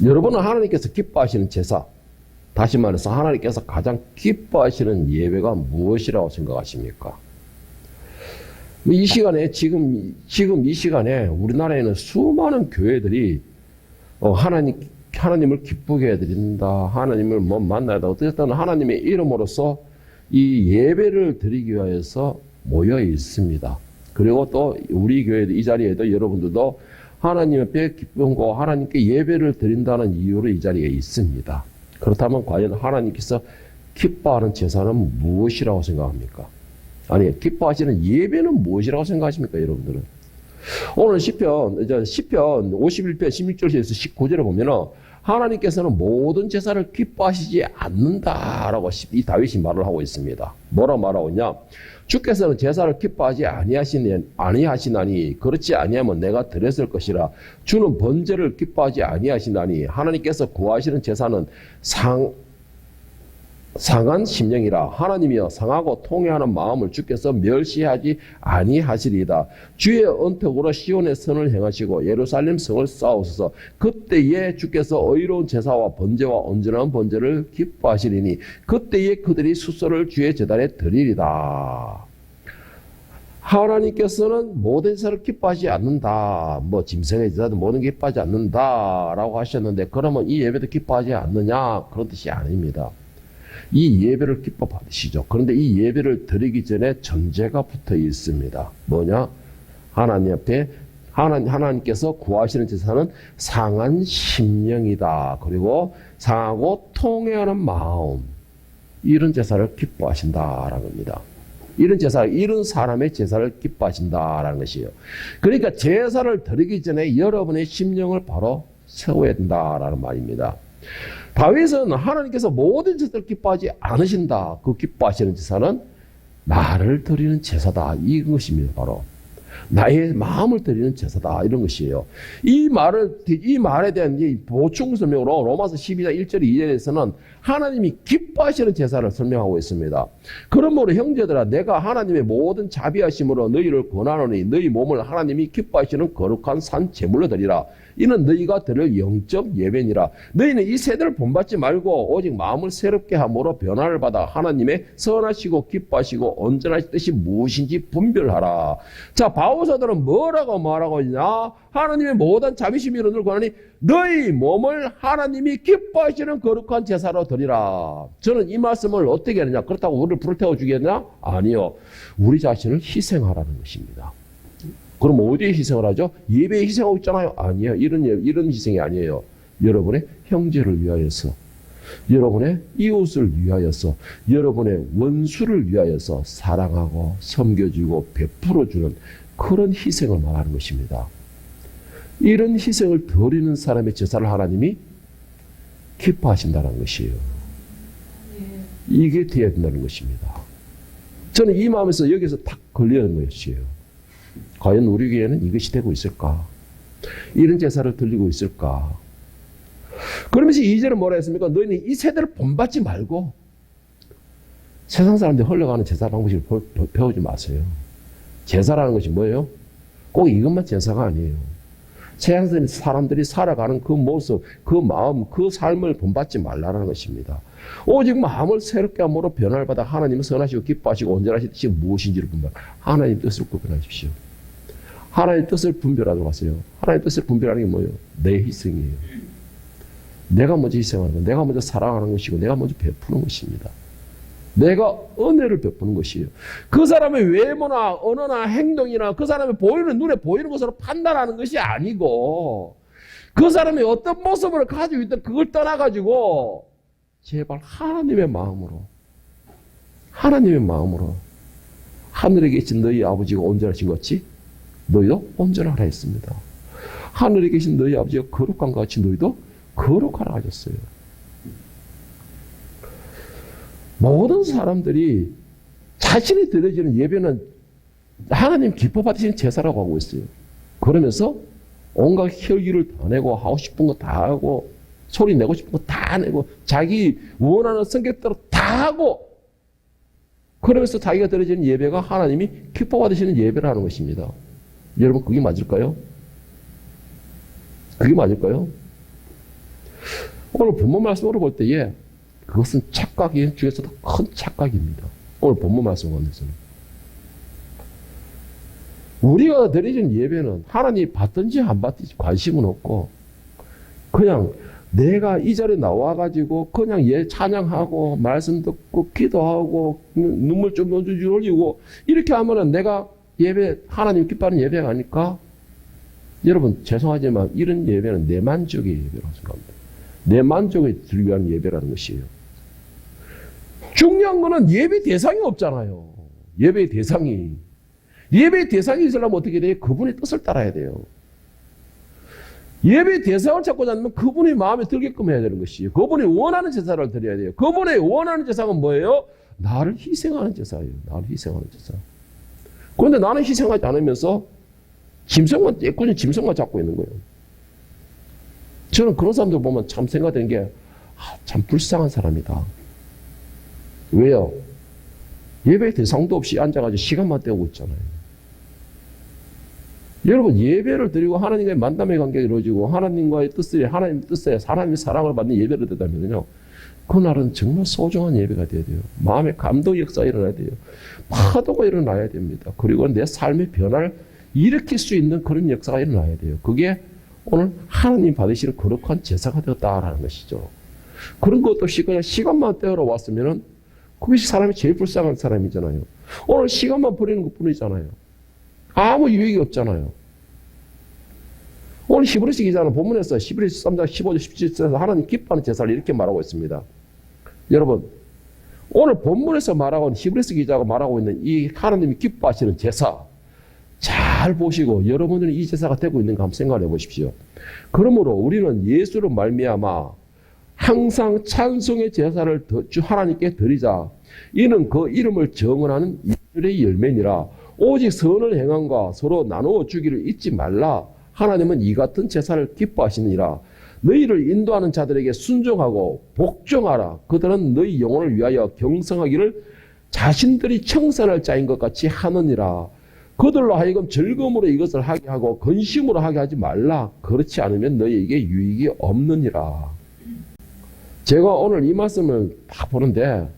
여러분은 하나님께서 기뻐하시는 제사, 다시 말해서 하나님께서 가장 기뻐하시는 예배가 무엇이라고 생각하십니까? 이 시간에, 지금 이 시간에 우리나라에는 수많은 교회들이 하나님을 기쁘게 해드린다, 하나님을 만나야 한다. 어쨌든 하나님의 이름으로서 이 예배를 드리기 위해서 모여 있습니다. 그리고 또 우리 교회도 이 자리에도 여러분들도 하나님 앞에 기쁨과 하나님께 예배를 드린다는 이유로 이 자리에 있습니다. 그렇다면 과연 하나님께서 기뻐하는 제사는 무엇이라고 생각합니까? 아니, 기뻐하시는 예배는 무엇이라고 생각하십니까, 여러분들은? 오늘 시편 51편 16절에서 19절에 보면은 하나님께서는 모든 제사를 기뻐하시지 않는다라고 이 다윗이 말을 하고 있습니다. 뭐라 말하고 있냐? 주께서는 제사를 기뻐하지 아니하시나니 그렇지 아니하면 내가 드렸을 것이라. 주는 번제를 기뻐하지 아니하시나니 하나님께서 구하시는 제사는 상한 심령이라. 하나님이여 상하고 통회하는 마음을 주께서 멸시하지 아니하시리이다. 주의 언택으로 시온의 선을 행하시고 예루살렘 성을 쌓으소서. 그때에 주께서 의로운 제사와 번제와 온전한 번제를 기뻐하시리니 그때에 그들이 수소를 주의 제단에 드리리다. 하나님께서는 모든 제사를 기뻐하지 않는다. 짐승의 제사도 모든 게 기뻐하지 않는다라고 하셨는데, 그러면 이 예배도 기뻐하지 않느냐? 그런 뜻이 아닙니다. 이 예배를 기뻐 받으시죠. 그런데 이 예배를 드리기 전에 전제가 붙어 있습니다. 뭐냐? 하나님 앞에 하나님께서 구하시는 제사는 상한 심령이다. 그리고 상하고 통회하는 마음, 이런 제사를 기뻐하신다라는 겁니다. 이런 사람의 제사를 기뻐하신다라는 것이에요. 그러니까 제사를 드리기 전에 여러분의 심령을 바로 세워야 된다라는 말입니다. 다윗은 하나님께서 모든 제사를 기뻐하지 않으신다. 그 기뻐하시는 제사는 나를 드리는 제사다. 이것입니다. 바로 나의 마음을 드리는 제사다. 이런 것이에요. 이 말에 대한 보충 설명으로 로마서 12장 1절 2절에서는 하나님이 기뻐하시는 제사를 설명하고 있습니다. 그러므로 형제들아, 내가 하나님의 모든 자비하심으로 너희를 권하노니 너희 몸을 하나님이 기뻐하시는 거룩한 산 제물로 드리라. 이는 너희가 드릴 영적 예배니라. 너희는 이 세대를 본받지 말고 오직 마음을 새롭게 함으로 변화를 받아 하나님의 선하시고 기뻐하시고 온전하신 뜻이 무엇인지 분별하라. 자, 바울사도는 뭐라고 말하고 있냐? 하나님의 모든 자비심으로 너를 권하니 너희 몸을 하나님이 기뻐하시는 거룩한 제사로 드리라. 저는 이 말씀을 어떻게 하느냐? 그렇다고 우리를 불태워 주겠냐? 아니요. 우리 자신을 희생하라는 것입니다. 그럼 어디에 희생을 하죠? 예배에 희생하고 있잖아요. 아니에요. 이런 희생이 아니에요. 여러분의 형제를 위하여서, 여러분의 이웃을 위하여서, 여러분의 원수를 위하여서 사랑하고 섬겨주고 베풀어주는 그런 희생을 말하는 것입니다. 이런 희생을 드리는 사람의 제사를 하나님이 기뻐하신다는 것이에요. 이게 되어야 된다는 것입니다. 저는 이 마음에서 여기서 탁 걸리는 것이에요. 과연 우리 교회는 이것이 되고 있을까? 이런 제사를 드리고 있을까? 그러면서 2절은 뭐라 했습니까? 너희는 이 세대를 본받지 말고 세상 사람들이 흘러가는 제사 방식을 배우지 마세요. 제사라는 것이 뭐예요? 꼭 이것만 제사가 아니에요. 세상 사람들이 살아가는 그 모습, 그 마음, 그 삶을 본받지 말라는 것입니다. 오직 마음을 새롭게 함으로 변화를 받아 하나님은 선하시고 기뻐하시고 온전하신 뜻이 무엇인지를 하나님 뜻을 구별하십시오. 하나님 뜻을 분별하도록 하세요. 하나님 뜻을 분별하는 게 뭐예요? 내 희생이에요. 내가 먼저 희생하는 것, 내가 먼저 사랑하는 것이고 내가 먼저 베푸는 것입니다. 내가 은혜를 베푸는 것이에요. 그 사람의 외모나 언어나 행동이나 그 사람의 눈에 보이는 것으로 판단하는 것이 아니고 그 사람이 어떤 모습을 가지고 있든 그걸 떠나가지고 제발 하나님의 마음으로 하늘에 계신 너희 아버지가 온전하신 것 같이 너희도 온전하라 했습니다. 하늘에 계신 너희 아버지가 거룩한 것 같이 너희도 거룩하라 하셨어요. 모든 사람들이 자신이 드려지는 예배는 하나님 기뻐 받으시는 제사라고 하고 있어요. 그러면서 온갖 혈기를 다 내고 하고 싶은 거 다 하고 소리 내고 싶은 거 다 내고 자기 원하는 성격대로 다 하고 그러면서 자기가 드려지는 예배가 하나님이 기뻐 받으시는 예배라는 것입니다. 여러분 그게 맞을까요? 그게 맞을까요? 오늘 본문 말씀으로 볼 때에 그것은 착각이 중에서도 큰 착각입니다. 오늘 본문 말씀 가운데서는. 우리가 드리는 예배는 하나님이 받든지 안 받든지 관심은 없고 그냥 내가 이 자리에 나와가지고 그냥 찬양하고 말씀 듣고 기도하고 눈물 좀 흘리고 이렇게 하면은 내가 예배, 하나님 기뻐하는 예배가 아닐까? 여러분 죄송하지만 이런 예배는 내 만족의 예배라고 생각합니다. 내 만족에 들기 위한 예배라는 것이에요. 중요한 거는 예배 대상이 없잖아요. 예배 대상이. 예배 대상이 있으려면 어떻게 돼요? 그분의 뜻을 따라야 돼요. 예배 대상을 찾고자 하면 그분이 마음에 들게끔 해야 되는 것이에요. 그분이 원하는 제사를 드려야 돼요. 그분의 원하는 제사가 뭐예요? 나를 희생하는 제사예요. 나를 희생하는 제사. 그런데 나는 희생하지 않으면서 예꾼이 짐승만 잡고 있는 거예요. 저는 그런 사람들 보면 참 생각되는 게 참 불쌍한 사람이다. 왜요? 예배 대상도 없이 앉아가지고 시간만 때우고 있잖아요. 여러분 예배를 드리고 하나님과의 만남의 관계가 이루어지고 하나님과의 뜻에 하나님의 뜻에 하나님의 사랑을 받는 예배를 드리면요. 그날은 정말 소중한 예배가 돼야 돼요. 마음의 감동 역사가 일어나야 돼요. 파도가 일어나야 됩니다. 그리고 내 삶의 변화를 일으킬 수 있는 그런 역사가 일어나야 돼요. 그게 오늘 하나님 받으시는 거룩한 제사가 되었다라는 것이죠. 그런 것 없이 그냥 시간만 때우러 왔으면은 그것이 사람이 제일 불쌍한 사람이잖아요. 오늘 시간만 버리는 것 뿐이잖아요. 아무 유익이 없잖아요. 오늘 히브리서 기자는 본문에서 히브리서 3장 15절 17절에서 하나님 기뻐하는 제사를 이렇게 말하고 있습니다. 여러분 오늘 본문에서 말하고 있는 히브리서 기자가 말하고 있는 이 하나님이 기뻐하시는 제사 잘 보시고 여러분들은 이 제사가 되고 있는가 한번 생각해 보십시오. 그러므로 우리는 예수로 말미암아 항상 찬송의 제사를 하나님께 드리자. 이는 그 이름을 정언하는 이들의 열매니라. 오직 선을 행함과 서로 나누어 주기를 잊지 말라. 하나님은 이 같은 제사를 기뻐하시느니라. 너희를 인도하는 자들에게 순종하고 복종하라. 그들은 너희 영혼을 위하여 경성하기를 자신들이 청산할 자인 것 같이 하느니라. 그들로 하여금 즐거움으로 이것을 하게 하고 근심으로 하게 하지 말라. 그렇지 않으면 너희에게 유익이 없느니라. 제가 오늘 이 말씀을 딱 보는데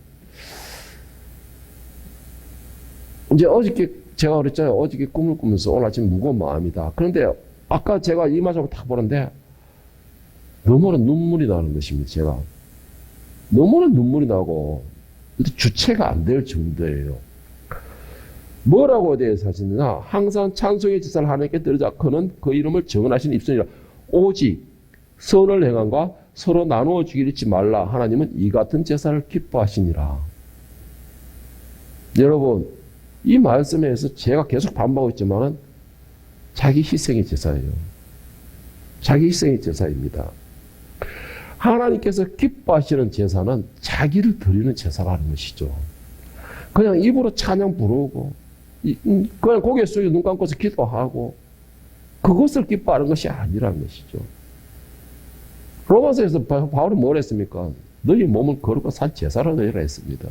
이제 어저께 제가 그랬잖아요. 어저께 꿈을 꾸면서 오늘 아침 무거운 마음이다. 그런데 아까 제가 이 말씀을 딱 보는데 너무나 눈물이 나는 것입니다. 제가 너무나 눈물이 나고 주체가 안 될 정도예요. 뭐라고 대해서 하시느냐? 항상 찬송의 제사를 하나님께 드리자. 그는 그 이름을 정언하신 입술이라. 오직 선을 행함과 서로 나누어 주기를 잊지 말라. 하나님은 이 같은 제사를 기뻐하시니라. 여러분 이 말씀에서 제가 계속 반복하고 있지만 자기 희생의 제사예요. 자기 희생의 제사입니다. 하나님께서 기뻐하시는 제사는 자기를 드리는 제사라는 것이죠. 그냥 입으로 찬양 부르고 그냥 고개 숙여 눈 감고서 기도하고 그것을 기뻐하는 것이 아니라는 것이죠. 로마서에서 바울이 뭘 했습니까? 너희 몸을 거룩한 산 제사로 드리라 했습니다.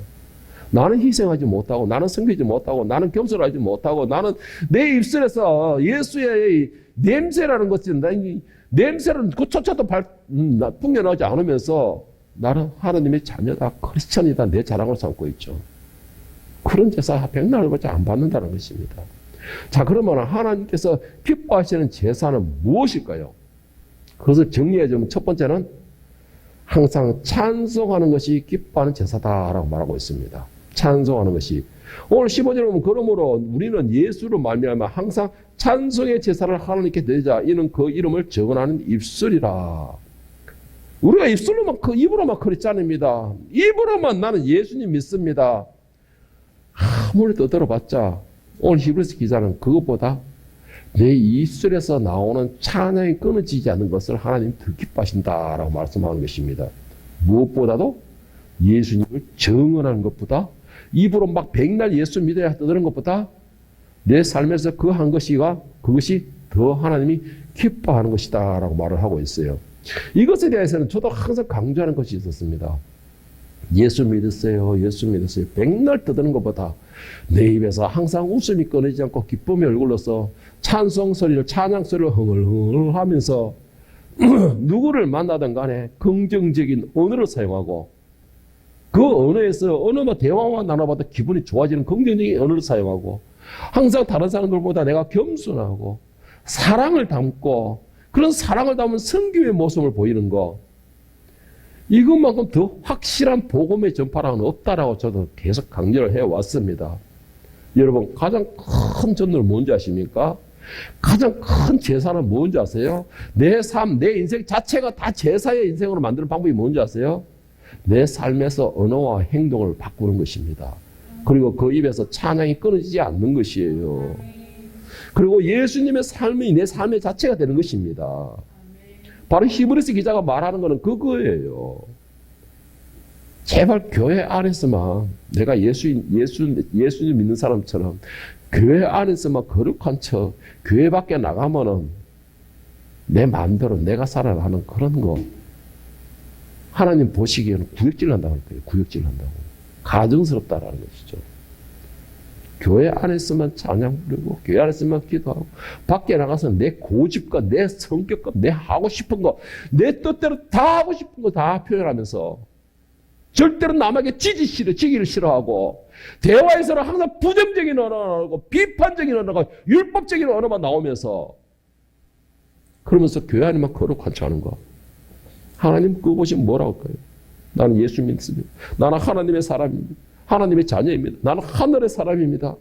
나는 희생하지 못하고 나는 섬기지 못하고 나는 겸손하지 못하고 나는 내 입술에서 예수의 냄새라는 것이 냄새를 그조차도 풍겨나지 않으면서 나는 하나님의 자녀다 크리스천이다 내 자랑을 삼고 있죠. 그런 제사 백날을밖에 안 받는다는 것입니다. 자 그러면 하나님께서 기뻐하시는 제사는 무엇일까요? 그것을 정리해주면 첫 번째는 항상 찬송하는 것이 기뻐하는 제사다라고 말하고 있습니다. 찬송하는 것이. 오늘 15절에 보면 그러므로 우리는 예수로 말미암아 항상 찬송의 제사를 하나님께 드리자. 이는 그 이름을 정언하는 입술이라. 우리가 입으로만 크리스찬입니다. 입으로만 나는 예수님 믿습니다. 아무리 떠들어봤자 오늘 히브리서 기자는 그것보다 내 입술에서 나오는 찬양이 끊어지지 않는 것을 하나님 더 기뻐하신다라고 말씀하는 것입니다. 무엇보다도 예수님을 정언하는 것보다 입으로 막 백날 예수 믿어야 떠드는 것보다 내 삶에서 그 한 그것이 더 하나님이 기뻐하는 것이다라고 말을 하고 있어요. 이것에 대해서는 저도 항상 강조하는 것이 있었습니다. 예수 믿으세요. 예수 믿으세요. 백날 떠드는 것보다 내 입에서 항상 웃음이 끊이지 않고 기쁨의 얼굴로서 찬양 소리를 흥얼흥얼 하면서 누구를 만나든 간에 긍정적인 언어를 사용하고 그 언어에서 어느 대화만 나눠봐도 기분이 좋아지는 긍정적인 언어를 사용하고 항상 다른 사람들보다 내가 겸손하고 사랑을 담고 그런 사랑을 담은 선교의 모습을 보이는 거 이것만큼 더 확실한 복음의 전파랑은 없다라고 저도 계속 강조를 해왔습니다. 여러분 가장 큰 전도는 뭔지 아십니까? 가장 큰 제사는 뭔지 아세요? 내 삶, 내 인생 자체가 다 제사의 인생으로 만드는 방법이 뭔지 아세요? 내 삶에서 언어와 행동을 바꾸는 것입니다. 그리고 그 입에서 찬양이 끊어지지 않는 것이에요. 그리고 예수님의 삶이 내 삶의 자체가 되는 것입니다. 바로 히브리서 기자가 말하는 것은 그거예요. 제발 교회 안에서만 내가 예수님 믿는 사람처럼 교회 안에서만 거룩한 척 교회 밖에 나가면은 내 마음대로 내가 살아라 하는 그런 거 하나님 보시기에는 구역질 난다고 할 거예요. 구역질 난다고. 가증스럽다라는 것이죠. 교회 안에서만 찬양 부르고 교회 안에서만 기도하고 밖에 나가서 내 고집과 내 성격과 내 하고 싶은 거 내 뜻대로 다 하고 싶은 거 다 표현하면서 절대로 남에게 지기를 싫어하고 대화에서는 항상 부정적인 언어가 비판적인 언어가 율법적인 언어만 나오면서 그러면서 교회 안에만 거룩한 척 하는 거 하나님 그거 보시면 뭐라고 할까요? 나는 예수 믿습니다. 나는 하나님의 사람입니다. 하나님의 자녀입니다. 나는 하늘의 사람입니다.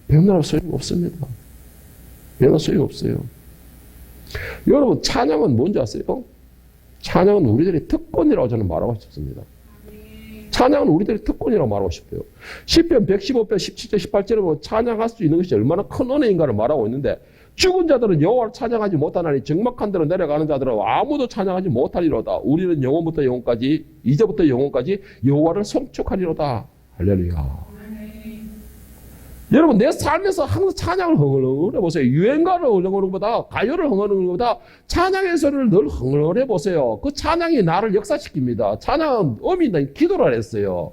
배우느라 소용없습니다. 배우느라 소용없어요. 여러분 찬양은 뭔지 아세요? 찬양은 우리들의 특권이라고 저는 말하고 싶습니다. 찬양은 우리들의 특권이라고 말하고 싶어요. 시편 115편 17절 18절에 보면 찬양할 수 있는 것이 얼마나 큰 은혜인가를 말하고 있는데 죽은 자들은 여호와를 찬양하지 못하나니 적막한 데로 내려가는 자들은 아무도 찬양하지 못하리로다. 우리는 영원부터 영원까지 이제부터 영원까지 여호와를 송축하리로다. 할렐루야. 여러분 내 삶에서 항상 찬양을 흥얼흥얼 해보세요. 유행가를 흥얼흥얼 보다 가요를 흥얼흥얼 보다 찬양의 소리를 늘 흥얼흥얼 해보세요. 그 찬양이 나를 역사시킵니다. 찬양은 어미 기도를 했어요.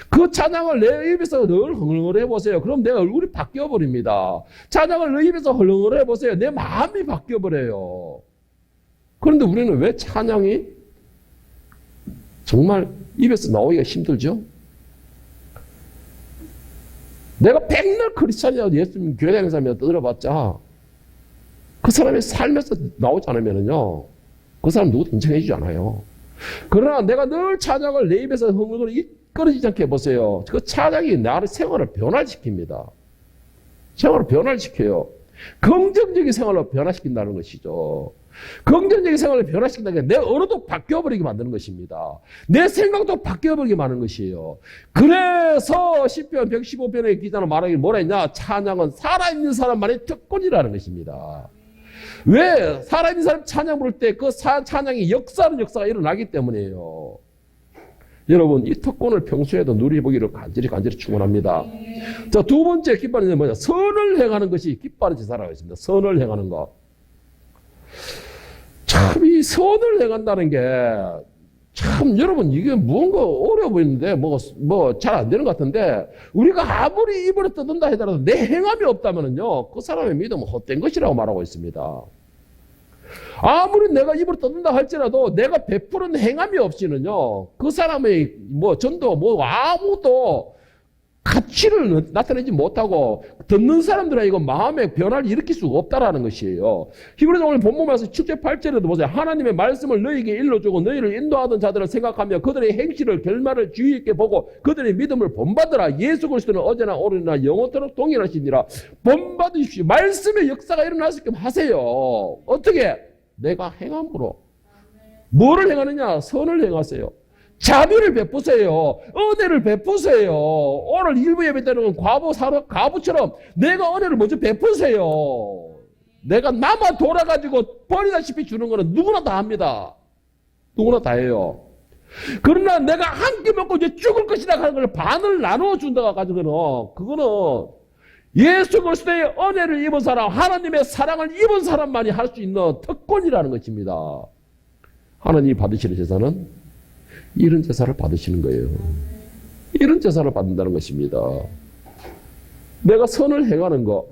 그 찬양을 내 입에서 늘 흥얼흥얼 해보세요. 그럼 내 얼굴이 바뀌어버립니다. 찬양을 내 입에서 흥얼흥얼 해보세요. 내 마음이 바뀌어버려요. 그런데 우리는 왜 찬양이 정말 입에서 나오기가 힘들죠? 내가 백날 크리스찬이라도 예수님 교회 다니는 사람이라도 들어봤자 그 사람의 삶에서 나오지 않으면요 그 사람 누구도 인정해주지 않아요. 그러나 내가 늘 찬양을 내 입에서 흥얼흥얼 이끌어지지 않게 해보세요. 그 찬양이 나를 생활을 변화시킵니다. 생활을 변화시켜요. 긍정적인 생활로 변화시킨다는 것이죠. 긍정적인 생활을 변화시킨다는 게 내 언어도 바뀌어버리게 만드는 것입니다. 내 생각도 바뀌어버리게 만드는 것이에요. 그래서 시편 115편의 기자는 말하기 뭐라 했냐? 찬양은 살아있는 사람만의 특권이라는 것입니다. 왜? 살아있는 사람 찬양 부를 때 그 찬양이 역사가 일어나기 때문이에요. 여러분 이 특권을 평소에도 누려보기를 간절히 축원합니다. 자, 두 번째 기뻐하는 것은 뭐냐? 선을 행하는 것이 기뻐하는 제사라고 했습니다. 선을 행하는 것. 참 이 선을 행한다는 게 참 여러분 이게 뭔가 어려워 보이는데 뭐 잘 안 되는 것 같은데 우리가 아무리 입을 떠든다 하더라도 내 행함이 없다면은요 그 사람의 믿음은 헛된 것이라고 말하고 있습니다. 아무리 내가 입을 떠든다 할지라도 내가 베푸는 행함이 없이는요 그 사람의 전도 아무도 가치를 나타내지 못하고 듣는 사람들은 이거 마음의 변화를 일으킬 수가 없다라는 것이에요. 히브리서 오늘 본문에서 7절 8절에도 보세요. 하나님의 말씀을 너희에게 일러주고 너희를 인도하던 자들을 생각하며 그들의 행실을 결말을 주의 있게 보고 그들의 믿음을 본받으라. 예수 그리스도는 어제나 오늘이나 영원토록 동일하시니라. 본받으십시오. 말씀의 역사가 일어날 수 있게 하세요. 어떻게? 내가 행함으로. 뭐를 행하느냐? 선을 행하세요. 자비를 베푸세요. 은혜를 베푸세요. 오늘 일부 예배 때는 과부처럼 내가 은혜를 먼저 베푸세요. 내가 나만 돌아가지고 버리다시피 주는 거는 누구나 다 합니다. 누구나 다 해요. 그러나 내가 한 끼 먹고 이제 죽을 것이다 하는 걸 반을 나누어 준다고 가지고는 그거는 예수 그리스도의 은혜를 입은 사람, 하나님의 사랑을 입은 사람만이 할 수 있는 특권이라는 것입니다. 하나님이 받으시는 제사는 이런 제사를 받으시는 거예요. 이런 제사를 받는다는 것입니다. 내가 선을 행하는 거.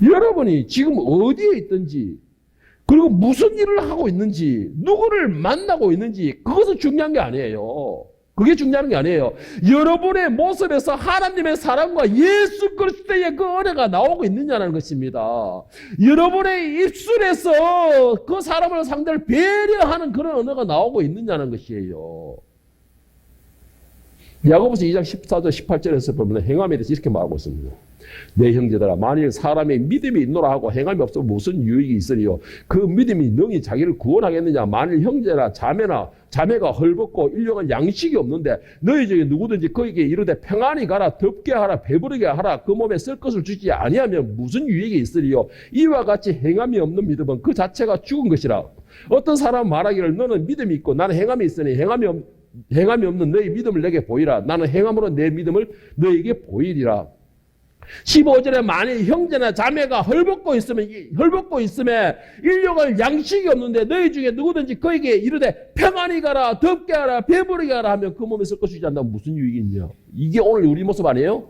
여러분이 지금 어디에 있든지 그리고 무슨 일을 하고 있는지, 누구를 만나고 있는지, 그것은 중요한 게 아니에요. 그게 중요한 게 아니에요. 여러분의 모습에서 하나님의 사랑과 예수 그리스도의 그 은혜가 나오고 있느냐는 것입니다. 여러분의 입술에서 그 사람을 상대를 배려하는 그런 언어가 나오고 있느냐는 것이에요. 야고보서 2장 14절 18절에서 보면 행함에 대해서 이렇게 말하고 있습니다. 내 형제들아, 만일 사람의 믿음이 있노라 하고 행함이 없으면 무슨 유익이 있으리요? 그 믿음이 능히 자기를 구원하겠느냐? 만일 형제나 자매가 헐벗고 일용할 양식이 없는데 너희 중에 누구든지 그에게 이르되 평안히 가라, 덥게 하라, 배부르게 하라, 그 몸에 쓸 것을 주지 아니하면 무슨 유익이 있으리요? 이와 같이 행함이 없는 믿음은 그 자체가 죽은 것이라. 어떤 사람은 말하기를 너는 믿음이 있고 나는 행함이 있으니 행함이 없는 너희 믿음을 내게 보이라. 나는 행함으로 내 믿음을 너희에게 보이리라. 15절에 만일 형제나 자매가 헐벗고 있으면 일용할 양식이 없는데 너희 중에 누구든지 그에게 이르되 평안히 가라, 덥게 하라, 배부르게 하라 하면 그 몸에 쓸 것을 주지 않는다면 무슨 유익이 있냐? 이게 오늘 우리 모습 아니에요?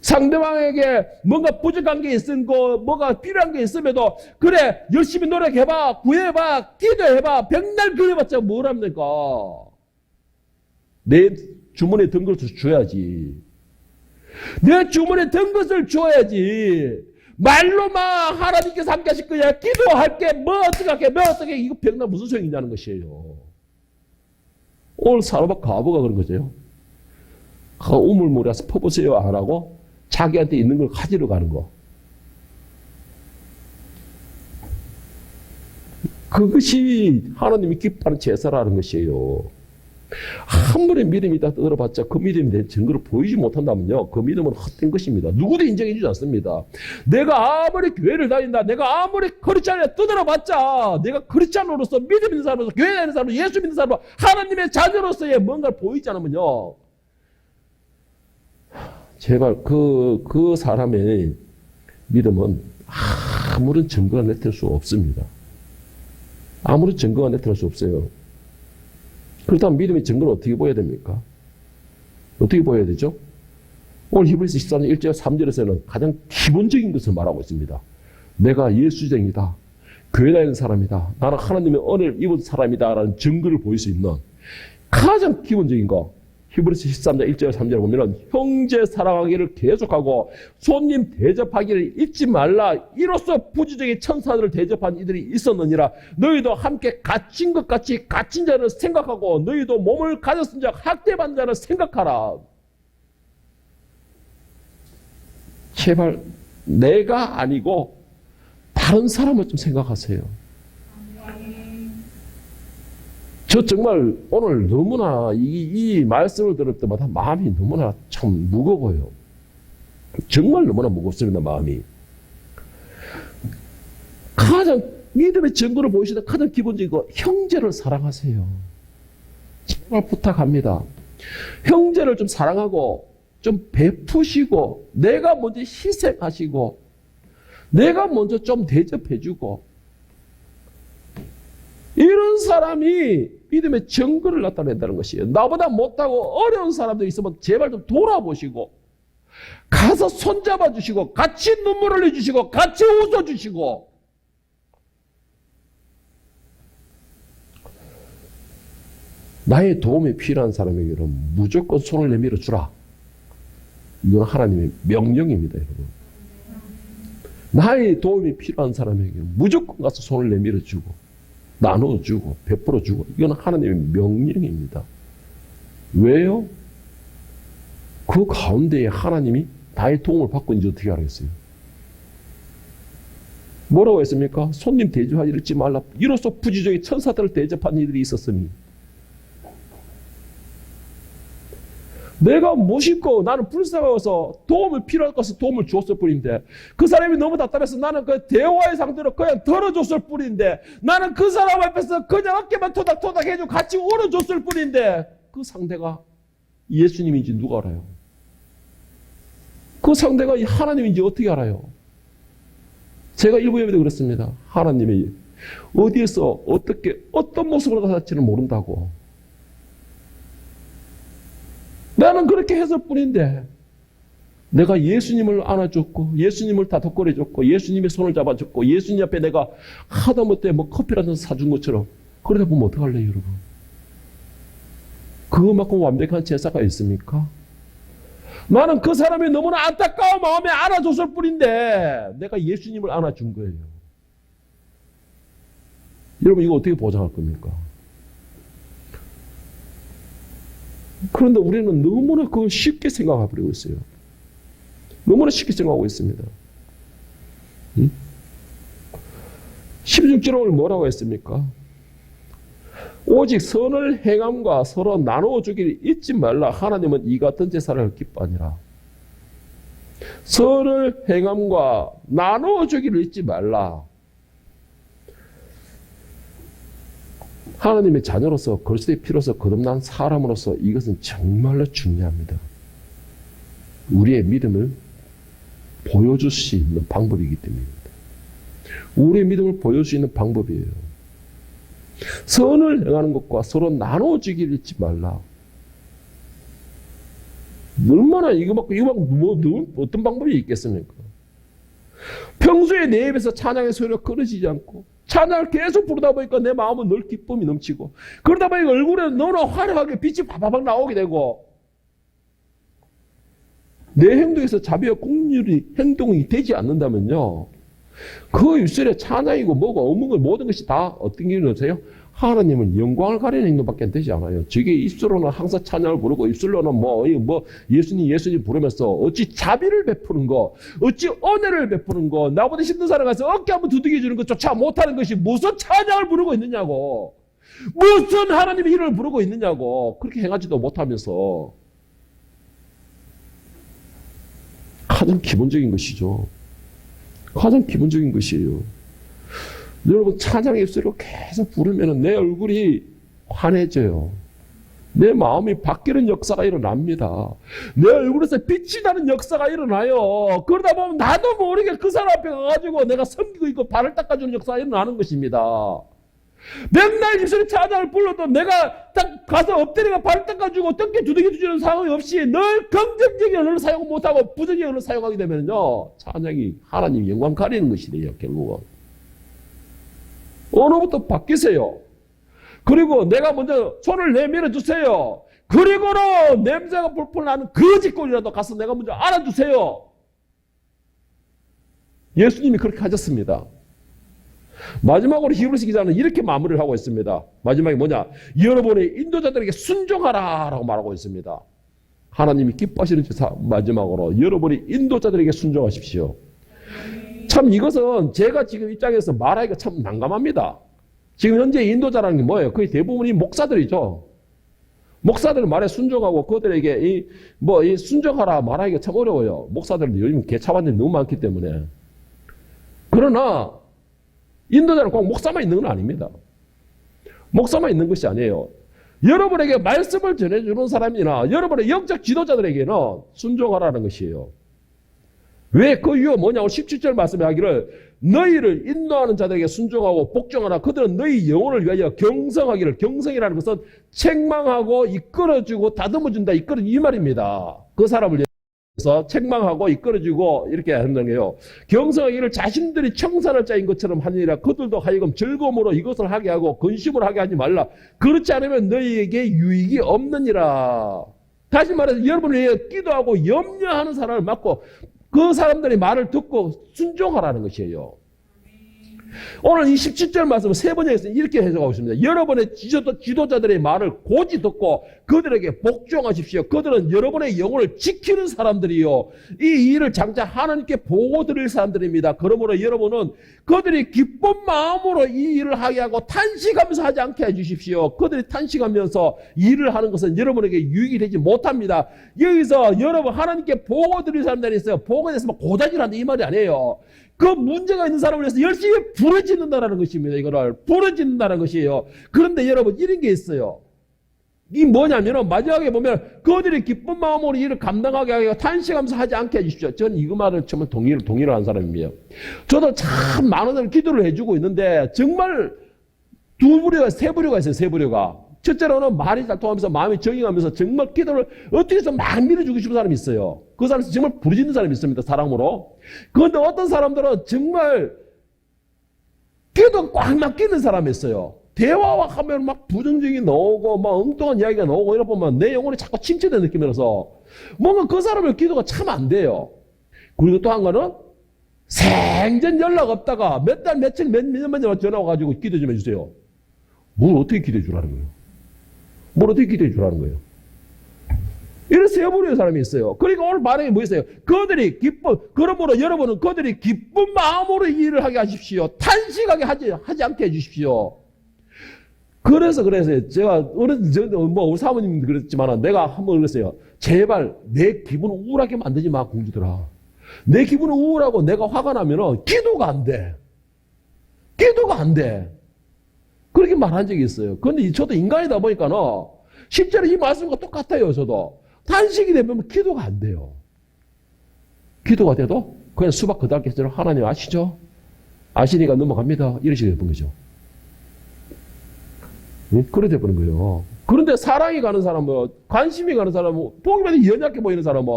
상대방에게 뭔가 부족한 게 있은 거, 뭐가 필요한 게 있음에도 그래 열심히 노력해봐, 구해봐, 기도해봐, 백날 그려봤자 뭘 합니까? 내 주머니에 든 것을 줘야지. 내 주머니에 든 것을 줘야지. 말로만 하나님께서 함께 하실 거야, 기도할게, 뭐 어떻게 할게, 뭐 어떻게, 이거 백날 무슨 소용이냐는 것이에요. 오늘 사로잡 과부가 그런 거죠. 우물물에서 퍼보세요 안 하고 자기한테 있는 걸 가지러 가는 거. 그것이 하나님이 기뻐하는 제사라는 것이에요. 아무리 믿음이 있다 들어봤자 그 믿음에 대한 증거를 보이지 못한다면요, 그 믿음은 헛된 것입니다. 누구도 인정해 주지 않습니다. 내가 아무리 교회를 다닌다, 내가 아무리 크리스찬에 떠들어봤자 내가 크리스찬으로서 믿음 있는 사람으로서 교회 다니는 사람으로서 예수 믿는 사람으로서 하나님의 자녀로서의 뭔가를 보이지 않으면요, 제발 그 사람의 믿음은 아무런 증거가 나타날 수 없습니다. 아무런 증거가 나타날 수 없어요. 그렇다면 믿음의 증거는 어떻게 보여야 됩니까? 어떻게 보여야 되죠? 오늘 히브리서 13장 1절 3절에서는 가장 기본적인 것을 말하고 있습니다. 내가 예수쟁이다, 교회 다니는 사람이다, 나는 하나님의 은혜를 입은 사람이다 라는 증거를 보일 수 있는 가장 기본적인 거, 히브리서 13장 1절 3절에 보면 형제 사랑하기를 계속하고 손님 대접하기를 잊지 말라. 이로써 부지정의 천사들을 대접한 이들이 있었느니라. 너희도 함께 갇힌 것 같이 갇힌 자를 생각하고 너희도 몸을 가졌은 자 학대받는 자를 생각하라. 제발 내가 아니고 다른 사람을 좀 생각하세요. 저 정말 오늘 너무나 이 말씀을 들을 때마다 마음이 너무나 참 무거워요. 정말 너무나 무겁습니다, 마음이. 가장 믿음의 증거를 보이시는 가장 기본적인 거, 형제를 사랑하세요. 정말 부탁합니다. 형제를 좀 사랑하고 좀 베푸시고 내가 먼저 희생하시고 내가 먼저 좀 대접해주고, 이런 사람이 믿음의 증거를 나타낸다는 것이에요. 나보다 못하고 어려운 사람들 있으면 제발 좀 돌아보시고 가서 손잡아 주시고 같이 눈물 흘려주시고 같이 웃어주시고, 나의 도움이 필요한 사람에게는 무조건 손을 내밀어 주라. 이건 하나님의 명령입니다, 여러분. 나의 도움이 필요한 사람에게는 무조건 가서 손을 내밀어 주고 나눠주고 베풀어주고, 이건 하나님의 명령입니다. 왜요? 그 가운데에 하나님이 나의 도움을 받고 이제 어떻게 하겠어요? 뭐라고 했습니까? 손님 대접하지 잊지 말라. 이로써 부지정의 천사들을 대접한 이들이 있었으니. 내가 무심코 나는 불쌍해서 도움을 필요할 것을 도움을 주었을 뿐인데, 그 사람이 너무 답답해서 나는 그 대화의 상대로 그냥 덜어줬을 뿐인데, 나는 그 사람 앞에서 그냥 어깨만 토닥토닥 해주고 같이 울어줬을 뿐인데, 그 상대가 예수님인지 누가 알아요? 그 상대가 하나님인지 어떻게 알아요? 제가 일부 예배도 그랬습니다. 하나님이 어디에서 어떻게 어떤 모습으로 나타날지는 모른다고. 나는 그렇게 했을 뿐인데, 내가 예수님을 안아줬고 예수님을 다독거려줬고 예수님의 손을 잡아줬고 예수님 앞에 내가 하다못해 뭐 커피라도 사준 것처럼 그러다 보면 어떡할래요 여러분? 그것만큼 완벽한 제사가 있습니까? 나는 그 사람이 너무나 안타까운 마음에 안아줬을 뿐인데 내가 예수님을 안아준 거예요. 여러분 이거 어떻게 보장할 겁니까? 그런데 우리는 너무나 그걸 쉽게 생각해버리고 있어요. 너무나 쉽게 생각하고 있습니다. 16절에 오늘 뭐라고 했습니까? 오직 선을 행함과 서로 나누어 주기를 잊지 말라. 하나님은 이 같은 제사를 기뻐하니라. 선을 행함과 나누어 주기를 잊지 말라. 하나님의 자녀로서 그리스도의 피로서 거듭난 사람으로서 이것은 정말로 중요합니다. 우리의 믿음을 보여줄 수 있는 방법이기 때문입니다. 우리의 믿음을 보여줄 수 있는 방법이에요. 선을 행하는 것과 서로 나눠주기를 잊지 말라. 얼마나 이거 어떤 방법이 있겠습니까? 평소에 내 입에서 찬양의 소리가 끊어지지 않고 찬양을 계속 부르다 보니까 내 마음은 늘 기쁨이 넘치고 그러다 보니까 얼굴에 너무나 화려하게 빛이 바바박 나오게 되고 내 행동에서 자비와 공률이 행동이 되지 않는다면요. 그 입술에 찬양이고 뭐고 어묵은 모든 것이 다 어떤 기준으로 세요? 하나님은 영광을 가리는 행동밖에 되지 않아요. 저게 입술로는 항상 찬양을 부르고 입술로는 뭐 예수님 부르면서 어찌 자비를 베푸는 거, 어찌 은혜를 베푸는 거, 나보다 힘든 사람 가서 어깨 한번 두들겨 주는 것조차 못하는 것이 무슨 찬양을 부르고 있느냐고, 무슨 하나님의 이름을 부르고 있느냐고, 그렇게 행하지도 못하면서 가장 기본적인 것이죠. 가장 기본적인 것이에요. 여러분 찬양의 입술로 계속 부르면 내 얼굴이 환해져요. 내 마음이 바뀌는 역사가 일어납니다. 내 얼굴에서 빛이 나는 역사가 일어나요. 그러다 보면 나도 모르게 그 사람 앞에 가가지고 내가 섬기고 있고 발을 닦아주는 역사가 일어나는 것입니다. 맨날 입술에 찬양을 불러도 내가 딱 가서 엎드려가 발을 닦아주고 뜯게 두들겨 주는 상황이 없이 늘 긍정적인 언어를 사용 못하고 부정적인 언어를 사용하게 되면요. 찬양이 하나님 영광 가리는 것이 돼요. 결국은. 언어부터 바뀌세요. 그리고 내가 먼저 손을 내밀어 주세요. 그리고는 냄새가 불풀 나는 거짓골이라도 가서 내가 먼저 알아주세요. 예수님이 그렇게 하셨습니다. 마지막으로 히브리서 기자는 이렇게 마무리를 하고 있습니다. 마지막에 뭐냐? 여러분의 인도자들에게 순종하라 라고 말하고 있습니다. 하나님이 기뻐하시는 제사 마지막으로 여러분이 인도자들에게 순종하십시오. 참 이것은 제가 지금 입장에서 말하기가 참 난감합니다. 지금 현재 인도자라는 게 뭐예요? 거의 대부분이 목사들이죠. 목사들 말에 순종하고 그들에게 이 순종하라 말하기가 참 어려워요. 목사들은 요즘 개차반들이 너무 많기 때문에. 그러나 인도자는 꼭 목사만 있는 건 아닙니다. 목사만 있는 것이 아니에요. 여러분에게 말씀을 전해주는 사람이나 여러분의 영적 지도자들에게는 순종하라는 것이에요. 왜 그 이유가 뭐냐고 17절 말씀에 하기를 너희를 인도하는 자들에게 순종하고 복종하라. 그들은 너희 영혼을 위하여 경성하기를. 경성이라는 것은 책망하고 이끌어주고 다듬어준다. 이 말입니다. 그 사람을 위해서 책망하고 이끌어주고 이렇게 한다는 거예요. 경성하기를 자신들이 청산할 자인 것처럼 하느니라. 그들도 하여금 즐거움으로 이것을 하게 하고 근심을 하게 하지 말라. 그렇지 않으면 너희에게 유익이 없느니라. 다시 말해서 여러분을 위해 기도하고 염려하는 사람을 맡고 그 사람들의 말을 듣고 순종하라는 것이에요. 오늘 이 17절 말씀을 세 번역에서 이렇게 해석하고 있습니다. 여러분의 지도자들의 말을 고지 듣고 그들에게 복종하십시오. 그들은 여러분의 영혼을 지키는 사람들이요. 이 일을 장차 하나님께 보고 드릴 사람들입니다. 그러므로 여러분은 그들이 기쁜 마음으로 이 일을 하게 하고 탄식하면서 하지 않게 해주십시오. 그들이 탄식하면서 일을 하는 것은 여러분에게 유익이 되지 못합니다. 여기서 여러분 하나님께 보고 드릴 사람들이 있어요. 보고에 대해서 막 고다질한다 이 말이 아니에요. 그 문제가 있는 사람을 위해서 열심히 부르짖는다는 것입니다. 이거를 부르짖는다는 것이에요. 그런데 여러분 이런 게 있어요. 이 뭐냐면 마지막에 보면 그들이 기쁜 마음으로 일을 감당하게 하고 탄식하면서 하지 않게 해주십시오. 저는 이거 말을 정말 동의를 한 사람이에요. 저도 참 많은 기도를 해주고 있는데 정말 두 부류가 세 부류가 있어요. 세 부류가. 첫째로는 말이 잘 통하면서 마음이 정의하면서 정말 기도를 어떻게 해서 막 밀어주고 싶은 사람이 있어요. 그 사람이 정말 부르짖는 사람이 있습니다. 사랑으로. 그런데 어떤 사람들은 정말 기도 꽉 막히는 사람이 있어요. 대화와 하면 막 부정적이 나오고 막 엉뚱한 이야기가 나오고 이러다 보면 내 영혼이 자꾸 침체되는 느낌이라서 뭔가 그 사람의 기도가 참 안 돼요. 그리고 또 한 거는 생전 연락 없다가 몇 달, 며칠, 몇 년 만에 전화 와가지고 기도 좀 해주세요. 뭘 어떻게 기도해 주라는 거예요? 뭘 어떻게 기도해 주라는 거예요? 이런 세부류의 사람이 있어요. 그러니까 오늘 말하는 게 뭐 있어요? 그들이 그러므로 여러분은 그들이 기쁜 마음으로 일을 하게 하십시오. 탄식하게 하지 않게 해주십시오. 그래서 제가 우리 사모님도 그랬지만 내가 한번 그랬어요. 제발 내 기분을 우울하게 만들지 마, 공주들아. 내 기분을 우울하고 내가 화가 나면은 기도가 안 돼. 기도가 안 돼. 그렇게 말한 적이 있어요. 그런데 저도 인간이다 보니까는 실제로 이 말씀과 똑같아요. 저도 탄식이 되면 기도가 안 돼요. 기도가 돼도 그냥 수박 그달겠죠. 하나님 아시죠? 아시니까 넘어갑니다. 이러시게 되는 거죠. 그래 돼버린 거예요. 그런데 사랑이 가는 사람은, 관심이 가는 사람은, 보기만 연약해 보이는 사람은,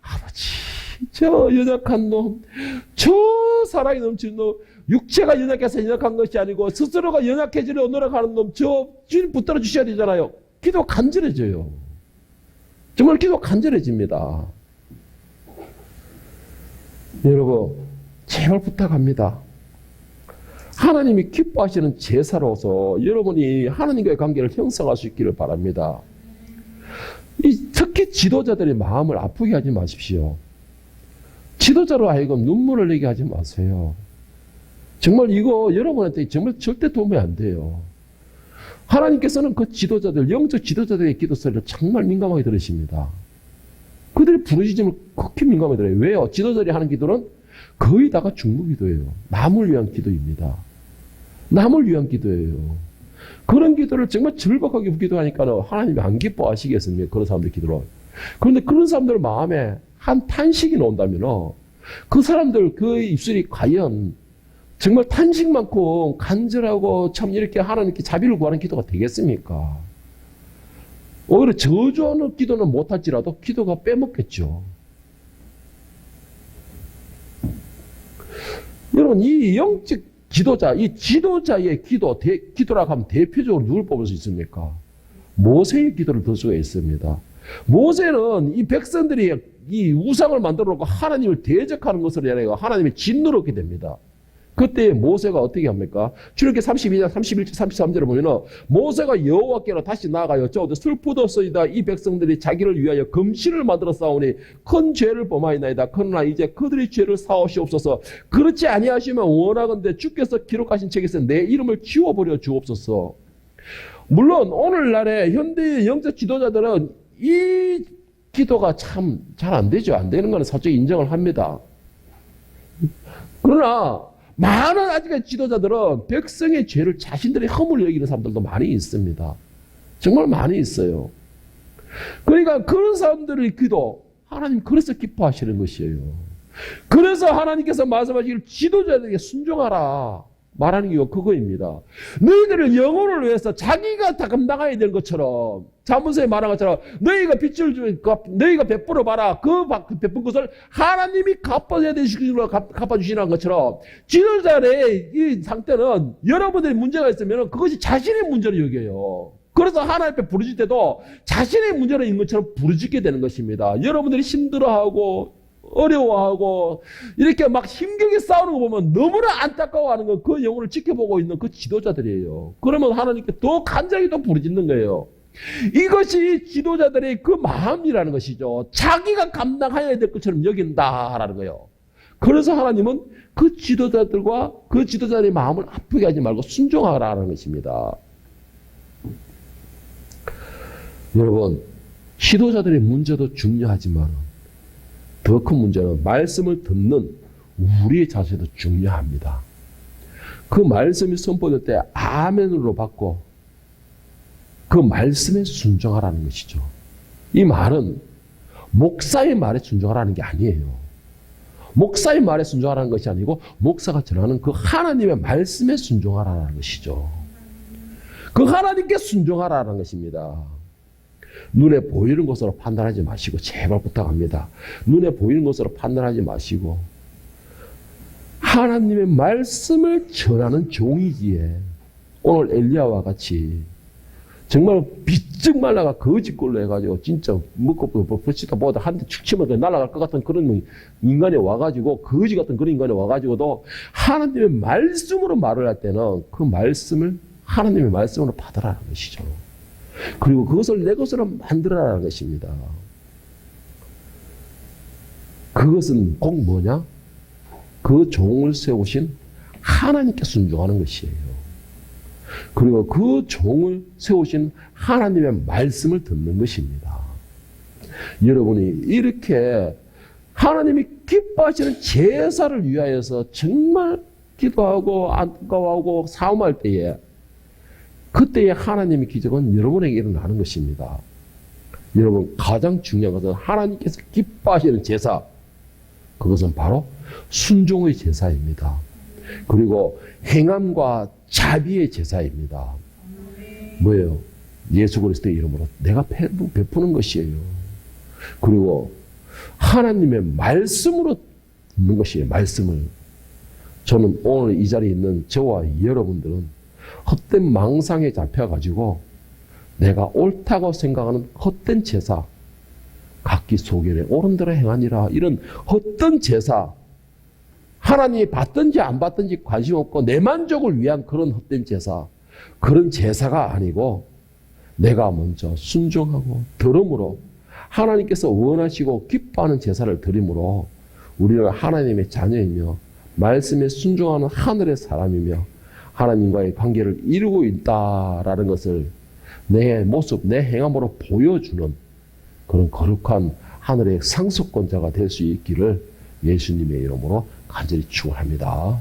아버지, 저 연약한 놈, 저 사랑이 넘치는 놈, 육체가 연약해서 연약한 것이 아니고 스스로가 연약해지려 노력하는 놈, 저 주님 붙들어 주셔야 되잖아요. 기도 간절해져요. 정말 기도 간절해집니다. 여러분, 제발 부탁합니다. 하나님이 기뻐하시는 제사로서 여러분이 하나님과의 관계를 형성할 수 있기를 바랍니다. 특히 지도자들의 마음을 아프게 하지 마십시오. 지도자로 하여금 눈물을 흘리게 하지 마세요. 정말 이거 여러분한테 정말 절대 도움이 안 돼요. 하나님께서는 그 지도자들, 영적 지도자들의 기도 소리를 정말 민감하게 들으십니다. 그들의 부르짖음을 극히 민감하게 들어요. 왜요? 지도자들이 하는 기도는 거의 다가 중보기도예요. 남을 위한 기도입니다. 남을 위한 기도예요. 그런 기도를 정말 절박하게 기도하니까 하나님이 안 기뻐하시겠습니까? 그런 사람들 기도를. 그런데 그런 사람들 마음에 한 탄식이 나온다면 그 사람들 그 입술이 과연 정말 탄식만큼 간절하고 참 이렇게 하나님께 자비를 구하는 기도가 되겠습니까? 오히려 저주하는 기도는 못할지라도 기도가 빼먹겠죠. 여러분, 이 영적 지도자, 이 지도자의 기도라고 하면 대표적으로 누굴 뽑을 수 있습니까? 모세의 기도를 들 수가 있습니다. 모세는 이 백성들이 이 우상을 만들어 놓고 하나님을 대적하는 것을 인하여 하나님의 진노를 얻게 됩니다. 그때 모세가 어떻게 합니까? 출애굽기 32장 31절 33절을 보면 모세가 여호와께로 다시 나아가여 여쭤오되 슬프도소이다. 이 백성들이 자기를 위하여 금신을 만들어 싸우니 큰 죄를 범하였나이다. 그러나 이제 그들의 죄를 사하시옵소서. 그렇지 아니하시면 원하건대 주께서 기록하신 책에서 내 이름을 지워버려 주옵소서. 물론 오늘날의 현대의 영적 지도자들은 이 기도가 참 잘 안 되죠. 안 되는 건 사실 인정을 합니다. 그러나 많은 아직까지 지도자들은 백성의 죄를 자신들의 허물을 여기는 사람들도 많이 있습니다. 정말 많이 있어요. 그러니까 그런 사람들의 기도, 하나님 그래서 기뻐하시는 것이에요. 그래서 하나님께서 말씀하시기를 지도자들에게 순종하라 말하는 이유가 그거입니다. 너희들을 영혼을 위해서 자기가 다 감당해야 될 것처럼, 자문서에 말한 것처럼 너희가 너희가 베풀어 봐라. 그 베푼 것을 하나님이 갚아주시는 것처럼 지도자의 이 상태는 여러분들이 문제가 있으면 그것이 자신의 문제로 여겨요. 그래서 하나님 앞에 부르짖을 때도 자신의 문제로 있는 것처럼 부르짖게 되는 것입니다. 여러분들이 힘들어하고 어려워하고 이렇게 막 힘겹게 싸우는 거 보면 너무나 안타까워하는 건 그 영혼을 지켜보고 있는 그 지도자들이에요. 그러면 하나님께 더 간절히 또 부르짖는 거예요. 이것이 지도자들의 그 마음이라는 것이죠. 자기가 감당해야 될 것처럼 여긴다라는 거예요. 그래서 하나님은 그 지도자들과 그 지도자들의 마음을 아프게 하지 말고 순종하라는 것입니다. 여러분, 지도자들의 문제도 중요하지만 더 큰 문제는 말씀을 듣는 우리의 자세도 중요합니다. 그 말씀이 선포될 때 아멘으로 받고 그 말씀에 순종하라는 것이죠. 이 말은 목사의 말에 순종하라는 게 아니에요. 목사의 말에 순종하라는 것이 아니고 목사가 전하는 그 하나님의 말씀에 순종하라는 것이죠. 그 하나님께 순종하라는 것입니다. 눈에 보이는 것으로 판단하지 마시고 제발 부탁합니다. 눈에 보이는 것으로 판단하지 마시고 하나님의 말씀을 전하는 종이기에 오늘 엘리야와 같이 정말 비쩍 말라가 거짓골로 해가지고 진짜 먹고 버치다 보다 한 대 축 치면 날아갈 것 같은 그런 인간이 와가지고 거지 같은 그런 인간이 와가지고도 하나님의 말씀으로 말을 할 때는 그 말씀을 하나님의 말씀으로 받으라는 것이죠. 그리고 그것을 내 것으로 만들어라는 것입니다. 그것은 꼭 뭐냐? 그 종을 세우신 하나님께 순종하는 것이에요. 그리고 그 종을 세우신 하나님의 말씀을 듣는 것입니다. 여러분이 이렇게 하나님이 기뻐하시는 제사를 위하여서 정말 기도하고 안타까워하고 사움할 때에 그때의 하나님의 기적은 여러분에게 일어나는 것입니다. 여러분 가장 중요한 것은 하나님께서 기뻐하시는 제사, 그것은 바로 순종의 제사입니다. 그리고 행함과 자비의 제사입니다. 뭐예요? 예수 그리스도의 이름으로 내가 베푸는 것이에요. 그리고 하나님의 말씀으로 듣는 것이에요. 말씀을. 저는 오늘 이 자리에 있는 저와 여러분들은 헛된 망상에 잡혀가지고 내가 옳다고 생각하는 헛된 제사, 각기 소견에 옳은 대로 행하니라, 이런 헛된 제사, 하나님이 받든지 안 받든지 관심 없고 내 만족을 위한 그런 헛된 제사, 그런 제사가 아니고 내가 먼저 순종하고 들음으로 하나님께서 원하시고 기뻐하는 제사를 드림으로 우리는 하나님의 자녀이며 말씀에 순종하는 하늘의 사람이며 하나님과의 관계를 이루고 있다라는 것을 내 모습, 내 행함으로 보여주는 그런 거룩한 하늘의 상속권자가 될 수 있기를 예수님의 이름으로 간절히 축원합니다.